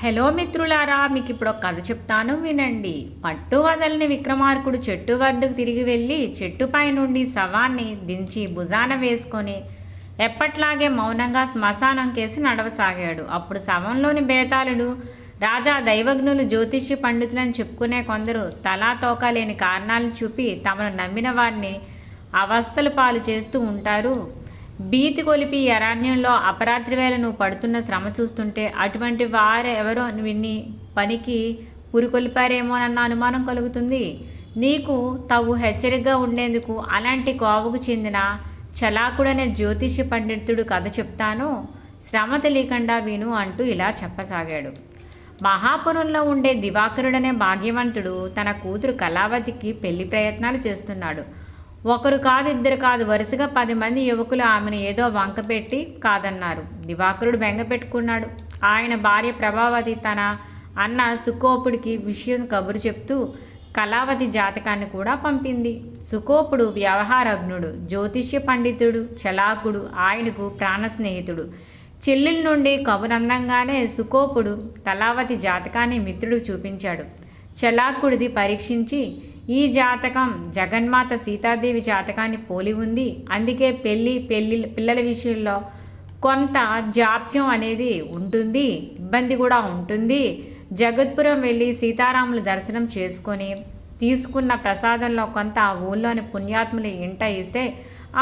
Hello మిత్రులారా, మీకు ఇప్పుడు ఒక కథ చెప్తాను వినండి. పట్టు వదలని విక్రమార్కుడు చెట్టు వద్దకు తిరిగి వెళ్ళి చెట్టుపై నుండి శవాన్ని దించి భుజాన వేసుకొని ఎప్పట్లాగే మౌనంగా శ్మశానం కేసి నడవసాగాడు. అప్పుడు శవంలోని బేతాళుడు, రాజా, దైవజ్ఞులు, జ్యోతిష్య పండితులని చెప్పుకునే కొందరు తలా తోక లేని కారణాలను చూపి తమను నమ్మిన వారిని అవస్థలు పాలు చేస్తూ ఉంటారు. భీతి కొలిపి అరణ్యంలో అపరాత్రి వేళ నువ్వు పడుతున్న శ్రమ చూస్తుంటే అటువంటి వారెవరో విన్ని పనికి పురికొల్పారేమోనన్న అనుమానం కలుగుతుంది. నీకు తగు హెచ్చరికగా ఉండేందుకు అలాంటి కోవకు చెందిన చలాకుడనే జ్యోతిష్య పండితుడు కథ చెప్తాను, శ్రమ తెలియకుండా విను అంటూ ఇలా చెప్పసాగాడు. మహాపురంలో ఉండే దివాకరుడనే భాగ్యవంతుడు తన కూతురు కళావతికి పెళ్లి ప్రయత్నాలు చేస్తున్నాడు. ఒకరు కాదు, ఇద్దరు కాదు, వరుసగా 10 మంది యువకులు ఆమెను ఏదో వంక పెట్టి కాదన్నారు. దివాకరుడు బెంగ పెట్టుకున్నాడు. ఆయన భార్య ప్రభావతి తన అన్న సుకోపుడికి విషయం కబురు చెప్తూ కళావతి జాతకాన్ని కూడా పంపింది. సుకోపుడు వ్యవహారజ్ఞుడు, జ్యోతిష్య పండితుడు, చలాకుడు, ఆయనకు ప్రాణ స్నేహితుడు. చెల్లెల నుండి కబురందంగానే సుకోపుడు కళావతి జాతకాన్ని మిత్రుడికి చూపించాడు. చలాకుడిది పరీక్షించి, ఈ జాతకం జగన్మాత సీతాదేవి జాతకాన్ని పోలి ఉంది, అందుకే పిల్లల విషయంలో కొంత జాప్యం అనేది ఉంటుంది, ఇబ్బంది కూడా ఉంటుంది. జగత్పురం వెళ్ళి సీతారాముల దర్శనం చేసుకొని తీసుకున్న ప్రసాదంలో కొంత ఆ ఊళ్ళోని పుణ్యాత్ములు ఇంట ఇస్తే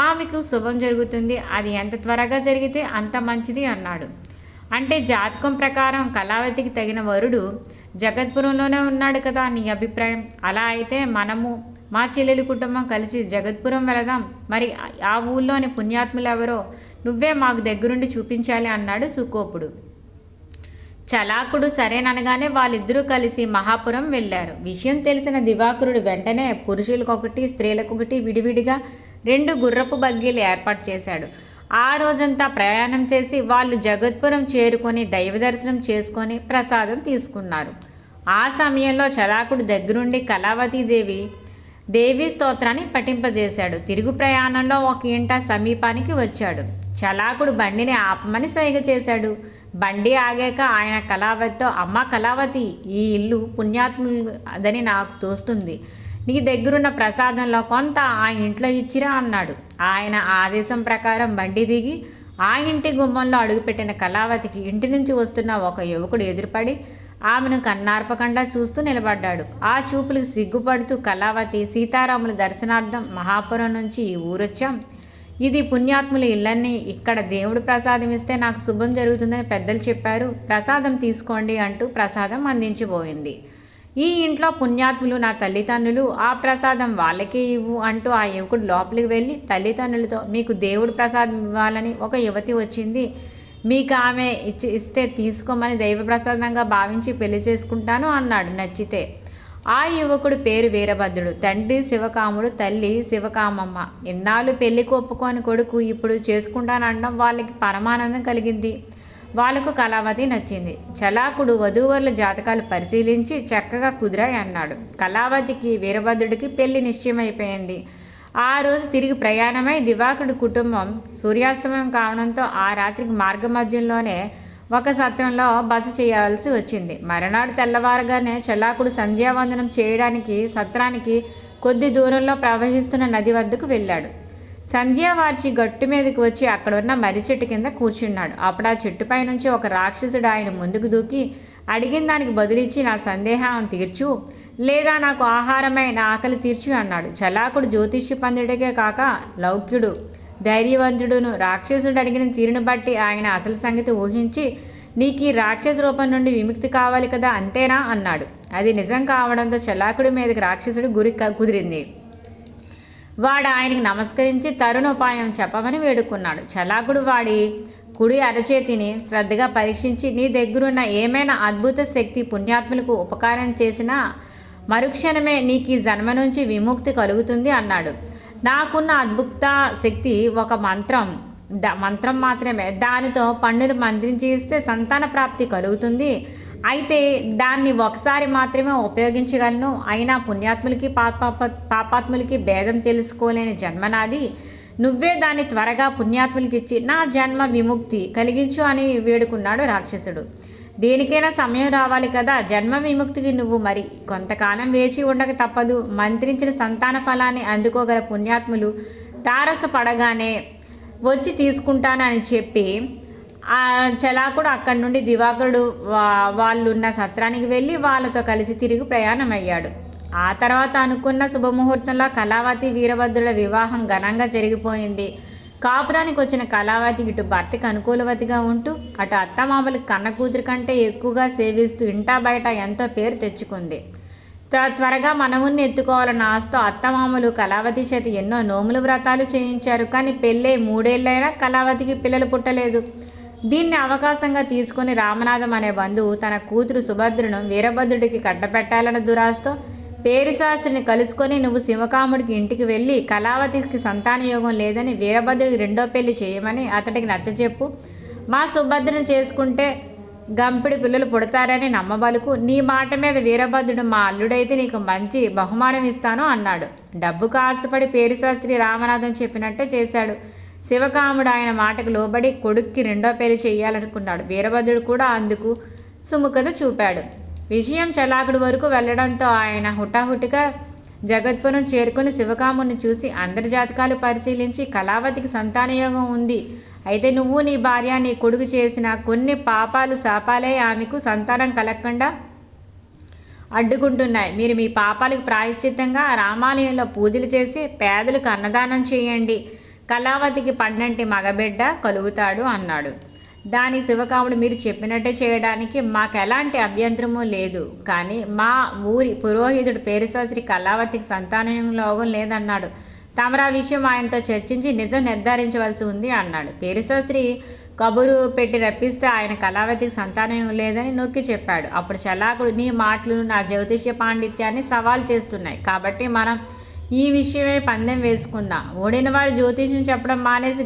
ఆమెకు శుభం జరుగుతుంది, అది ఎంత త్వరగా జరిగితే అంత మంచిది అన్నాడు. అంటే జాతకం ప్రకారం కళావతికి తగిన వరుడు జగత్పురంలోనే ఉన్నాడు కదా, నీ అభిప్రాయం? అలా అయితే మనము మా చెల్లెలి కుటుంబం కలిసి జగత్పురం వెళదాం. మరి ఆ ఊళ్ళోని పుణ్యాత్ములు ఎవరో నువ్వే మాకు దగ్గరుండి చూపించాలి అన్నాడు సుకోపుడు. చలాకుడు సరేననగానే వాళ్ళిద్దరూ కలిసి మహాపురం వెళ్ళారు. విషయం తెలిసిన దివాకరుడు వెంటనే పురుషులకొకటి స్త్రీలకొకటి విడివిడిగా 2 గుర్రపు బగ్గీలు ఏర్పాటు చేశాడు. ఆ రోజంతా ప్రయాణం చేసి వాళ్ళు జగత్పురం చేరుకొని దైవ దర్శనం చేసుకొని ప్రసాదం తీసుకున్నారు. ఆ సమయంలో చలాకుడు దగ్గరుండి దేవి స్తోత్రాన్ని పఠింపజేశాడు. తిరుగు ప్రయాణంలో ఒక ఇంట సమీపానికి వచ్చాడు. చలాకుడు బండిని ఆపమని సైగ చేశాడు. బండి ఆగాక ఆయన కళావతితో, అమ్మ కళావతి, ఈ ఇల్లు పుణ్యాత్ములు అదని నాకు తోస్తుంది, నీ దగ్గరున్న ప్రసాదంలో కొంత ఆ ఇంట్లో ఇచ్చిరా అన్నాడు. ఆయన ఆదేశం ప్రకారం బండి దిగి ఆ ఇంటి గుమ్మంలో అడుగుపెట్టిన కళావతికి ఇంటి నుంచి వస్తున్న ఒక యువకుడు ఎదురుపడి ఆమెను కన్నార్పకుండా చూస్తూ నిలబడ్డాడు. ఆ చూపులకు సిగ్గుపడుతూ కళావతి, సీతారాముల దర్శనార్థం మహాపురం నుంచి ఈ ఊరొచ్చాం, ఇది పుణ్యాత్ముల ఇళ్ళని, ఇక్కడ దేవుడు ప్రసాదం ఇస్తే నాకు శుభం జరుగుతుందని పెద్దలు చెప్పారు, ప్రసాదం తీసుకోండి అంటూ ప్రసాదం అందించిపోయింది. ఈ ఇంట్లో పుణ్యాత్ములు నా తల్లిదండ్రులు, ఆ ప్రసాదం వాళ్ళకే ఇవ్వు అంటూ ఆ యువకుడు లోపలికి వెళ్ళి తల్లిదండ్రులతో, మీకు దేవుడు ప్రసాదం ఇవ్వాలని ఒక యువతి వచ్చింది, మీకు ఆమె ఇస్తే తీసుకోమని దైవ ప్రసాదంగా భావించి పెళ్లి చేసుకుంటాను అన్నాడు. నచ్చితే ఆ యువకుడు పేరు వీరభద్రుడు, తండ్రి శివకాముడు, తల్లి శివకామమ్మ. ఇన్నాళ్ళు పెళ్లికి ఒప్పుకొని కొడుకు ఇప్పుడు చేసుకుంటానడం వాళ్ళకి పరమానందం కలిగింది. వాళ్ళకు కళావతి నచ్చింది. చలాకుడు వధూవరుల జాతకాలు పరిశీలించి చక్కగా కుదిరాయి అన్నాడు. కళావతికి వీరభద్రుడికి పెళ్లి నిశ్చయమైపోయింది. ఆ రోజు తిరిగి ప్రయాణమై దివాకరుడి కుటుంబం సూర్యాస్తమయం కావడంతో ఆ రాత్రికి మార్గమధ్యంలోనే ఒక సత్రంలో బస చేయాల్సి వచ్చింది. మరునాడు తెల్లవారుగానే చలాకుడు సంధ్యావందనం చేయడానికి సత్రానికి కొద్ది దూరంలో ప్రవహిస్తున్న నది వద్దకు వెళ్ళాడు. సంధ్యావార్చి గట్టు మీదకి వచ్చి అక్కడ ఉన్న మర్రి చెట్టు కింద కూర్చున్నాడు. అప్పుడు ఆ చెట్టుపై నుంచి ఒక రాక్షసుడు ఆయన ముందుకు దూకి అడిగిన దానికి బదులిచ్చి నా సందేహం తీర్చు, లేదా నాకు ఆహారమై నా ఆకలి తీర్చు అన్నాడు. చలాకుడు జ్యోతిష్య పండితుడికే కాక లౌక్యుడు, ధైర్యవంతుడును. రాక్షసుడు అడిగిన తీరును బట్టి ఆయన అసలు సంగతి ఊహించి, నీకు ఈ రాక్షస రూపం నుండి విముక్తి కావాలి కదా, అంతేనా అన్నాడు. అది నిజం కావడంతో చలాకుడి మీదకి రాక్షసుడు గురి కుదిరింది. వాడు ఆయనకి నమస్కరించి తరుణోపాయం చెప్పమని వేడుకున్నాడు. చలాకుడు వాడి కుడి అరచేతిని శ్రద్ధగా పరీక్షించి, నీ దగ్గరున్న ఏమైనా అద్భుత శక్తి పుణ్యాత్ములకు ఉపకారం చేసినా మరుక్షణమే నీకు ఈ జన్మ నుంచి విముక్తి కలుగుతుంది అన్నాడు. నాకున్న అద్భుత శక్తి ఒక మంత్రం మాత్రమే, దానితో పండును మంత్రించి ఇస్తే సంతాన ప్రాప్తి కలుగుతుంది, అయితే దాన్ని ఒకసారి మాత్రమే ఉపయోగించగలను, అయినా పుణ్యాత్ములకి పాపాత్ములకి భేదం తెలుసుకోలేని జన్మనాది, నువ్వే దాన్ని త్వరగా పుణ్యాత్ములకిచ్చి నా జన్మ విముక్తి కలిగించు అని వేడుకున్నాడు రాక్షసుడు. దేనికైనా సమయం రావాలి కదా, జన్మ విముక్తికి నువ్వు మరి కొంతకాలం వేచి ఉండక తప్పదు. మంత్రించిన సంతాన ఫలాన్ని అందుకోగల పుణ్యాత్ములు తారసపడగానే వచ్చి తీసుకుంటానని చెప్పి ఆ చలాకుడు అక్కడి నుండి దివాకరుడు వాళ్ళున్న సత్రానికి వెళ్ళి వాళ్ళతో కలిసి తిరిగి ప్రయాణం అయ్యాడు. ఆ తర్వాత అనుకున్న శుభముహూర్తంలో కళావతి వీరభద్రుల వివాహం ఘనంగా జరిగిపోయింది. కాపురానికి వచ్చిన కళావతి ఇటు భర్తకి అనుకూలవతిగా ఉంటూ అటు అత్తమామలకి కన్న కూతురి కంటే ఎక్కువగా సేవిస్తూ ఇంటా బయట ఎంతో పేరు తెచ్చుకుంది. త్వరగా మనవుణ్ణి ఎత్తుకోవాలన్న ఆశతో అత్తమామలు కళావతి చేత ఎన్నో నోములు వ్రతాలు చేయించారు. కానీ పెళ్ళై 3 ఏళ్ళైనా కళావతికి పిల్లలు పుట్టలేదు. దీన్ని అవకాశంగా తీసుకుని రామనాథం అనే బంధువు తన కూతురు సుభద్రను వీరభద్రుడికి కట్టపెట్టాలన్న దురాశతో పేరిశాస్త్రిని కలుసుకొని నువ్వు శివకాముడికి ఇంటికి వెళ్ళి కళావతికి సంతానయోగం లేదని వీరభద్రుడికి 2వ పెళ్లి చేయమని అతడికి నచ్చజెప్పు. మా సుభద్రను చేసుకుంటే గంపిడి పిల్లలు పుడతారని నమ్మబలుకు. నీ మాట మీద వీరభద్రుడు మా అల్లుడైతే నీకు మంచి బహుమానం ఇస్తాను అన్నాడు. డబ్బుకు ఆశపడి పేరిశాస్త్రి రామనాథం చెప్పినట్టే చేశాడు. శివకాముడు ఆయన మాటకు లోబడి కొడుక్కి 2వ పెళ్లి చేయాలనుకున్నాడు. వీరభద్రుడు కూడా అందుకు సుముఖత చూపాడు. విషయం చలాకుడు వరకు వెళ్లడంతో ఆయన హుటాహుటిగా జగత్పురం చేరుకుని శివకాముని చూసి అందరి జాతకాలు పరిశీలించి కళావతికి సంతానయోగం ఉంది, అయితే నువ్వు నీ భార్య నీ కొడుకు చేసిన కొన్ని పాపాలు శాపాలే ఆమెకు సంతానం కలగకుండా అడ్డుకుంటున్నాయి. మీరు మీ పాపాలకు ప్రాయశ్చిత్తంగా రామాలయంలో పూజలు చేసి పేదలకు అన్నదానం చేయండి, కళావతికి పన్నంటి మగబిడ్డ కలుగుతాడు అన్నాడు. దాని శివకాముడు మీరు చెప్పినట్టే చేయడానికి మాకు ఎలాంటి అభ్యంతరమూ లేదు, కానీ మా ఊరి పురోహితుడు పేరిశాస్త్రి కళావతికి సంతానయోగం లేదన్నాడు. తమరా విషయం ఆయనతో చర్చించి నిజం నిర్ధారించవలసి ఉంది అన్నాడు. పేరిశాస్త్రి కబురు పెట్టి రప్పిస్తే ఆయన కళావతికి సంతానం లేదని నొక్కి చెప్పాడు. అప్పుడు చలాకుడు నీ మాటలు నా జ్యోతిష్య పాండిత్యాన్ని సవాల్ చేస్తున్నాయి, కాబట్టి మనం ఈ విషయమే పందెం వేసుకుందాం. ఓడిన వారు జ్యోతిష్యం చెప్పడం మానేసి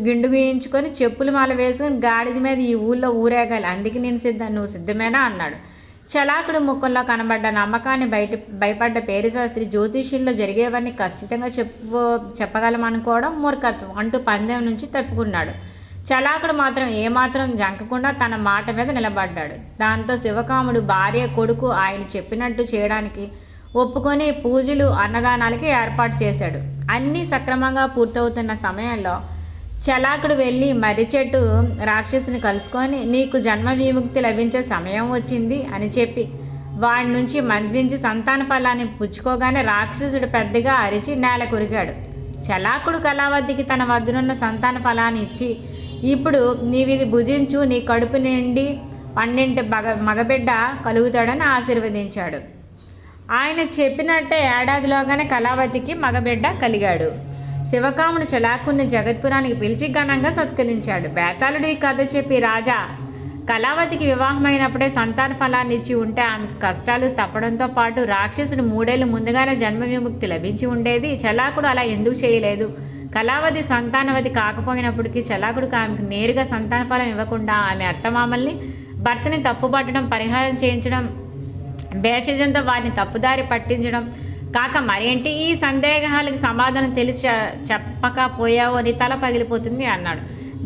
గిండు గీయించుకొని చెప్పులు మాల వేసుకొని గాడిద మీద ఈ ఊళ్ళో ఊరేగాలి, అందుకే నేను నువ్వు సిద్ధమేనా అన్నాడు. చలాకుడు ముఖంలో కనబడ్డ నమ్మకాన్ని భయపడ్డ పేరిశాస్త్రి జ్యోతిష్యంలో జరిగేవన్నీ ఖచ్చితంగా చెప్పగలమనుకోవడం మూర్ఖత్వం అంటూ పందెం నుంచి తప్పుకున్నాడు. చలాకుడు మాత్రం ఏమాత్రం జంకకుండా తన మాట మీద నిలబడ్డాడు. దాంతో శివకాముడు భార్య కొడుకు ఆయన చెప్పినట్టు చేయడానికి ఒప్పుకొని పూజలు అన్నదానాలకి ఏర్పాటు చేశాడు. అన్నీ సక్రమంగా పూర్తవుతున్న సమయంలో చలాకుడు వెళ్ళి మర్రి చెట్టు రాక్షసుని కలుసుకొని నీకు జన్మ విముక్తి లభించే సమయం వచ్చింది అని చెప్పి వాడి నుంచి మంత్రించి సంతాన ఫలాన్ని పుచ్చుకోగానే రాక్షసుడు పెద్దగా అరిచి నేల కొరిగాడు. చలాకుడు కళావతికి తన వద్దనున్న సంతాన ఫలాన్ని ఇచ్చి ఇప్పుడు నీవిది భుజించు, నీ కడుపు నిండి 12 మగబిడ్డ కలుగుతాడని ఆశీర్వదించాడు. ఆయన చెప్పినట్టే ఏడాదిలోగానే కళావతికి మగబిడ్డ కలిగాడు. శివకాముడు చలాకుని జగత్పురానికి పిలిచి ఘనంగా సత్కరించాడు. బేతాళుడు ఈ కథ చెప్పి రాజా కళావతికి వివాహమైనప్పుడే సంతాన ఫలాన్ని ఇచ్చి ఉంటే ఆమెకు కష్టాలు తప్పడంతో పాటు రాక్షసుడు 3 ఏళ్ళు ముందుగానే జన్మ విముక్తి లభించి ఉండేది. చలాకుడు అలా ఎందుకు చేయలేదు? కళావతి సంతానవతి కాకపోయినప్పటికీ చలాకుడికి ఆమెకు నేరుగా సంతాన ఫలం ఇవ్వకుండా ఆమె అత్తమామల్ని భర్తని తప్పుపట్టడం, పరిహారం చేయించడం, భేషజంతో వారిని తప్పుదారి పట్టించడం కాక మరేంటి? ఈ సందేహాలకు సమాధానం తెలిసి చెప్పకపోయావో నీ తల పగిలిపోతుంది అన్నాడు.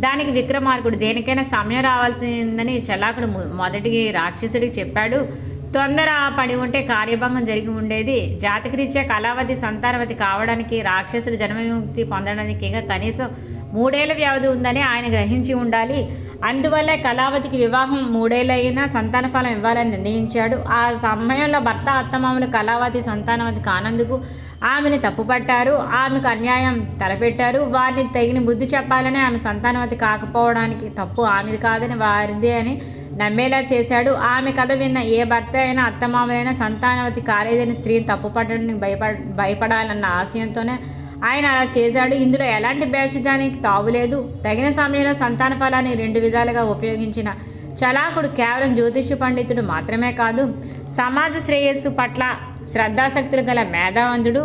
దానికి విక్రమార్కుడు దేనికైనా సమయం రావాల్సిందని చలాకుడు మొదటి రాక్షసుడికి చెప్పాడు. తొందర పడి ఉంటే కార్యభంగం జరిగి ఉండేది. జాతకరీత్యా కళావతి సంతానవతి కావడానికి రాక్షసుడు జన్మ విముక్తి పొందడానికి కనీసం 3 ఏళ్ల వ్యవధి ఉందని ఆయన గ్రహించి ఉండాలి. అందువల్లే కళావతికి వివాహం 3 ఏళ్ళైనా సంతాన ఫలం ఇవ్వాలని నిర్ణయించాడు. ఆ సమయంలో భర్త అత్తమామలు కళావతి సంతానవతి కానందుకు ఆమెను తప్పుపట్టారు, ఆమెకు అన్యాయం తలపెట్టారు. వారిని తగిన బుద్ధి చెప్పాలని ఆమె సంతానవతి కాకపోవడానికి తప్పు ఆమెది కాదని వారిదే అని నమ్మేలా చేశాడు. ఆమె కథ విన్న ఏ భర్త అయినా అత్తమామలైనా సంతానవతి కాలేదని స్త్రీని తప్పుపట్టడానికి భయపడాలన్న ఆశయంతోనే ఆయన అలా చేశాడు. ఇందులో ఎలాంటి భేషజానికి తావులేదు. తగిన సమయంలో సంతాన ఫలాన్ని 2 విధాలుగా ఉపయోగించిన చలాకుడు కేవలం జ్యోతిష పండితుడు మాత్రమే కాదు, సమాజ శ్రేయస్సు పట్ల శ్రద్ధాశక్తులు గల మేధావంతుడు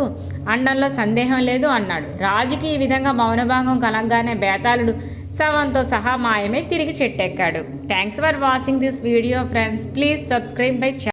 అనడంలో సందేహం లేదు అన్నాడు. రాజుకి ఈ విధంగా మౌనభంగం కలగగానే బేతాళుడు శవంతో సహా మాయమే తిరిగి చెట్టెక్కాడు. Thanks for watching this video friends. Please subscribe my channel.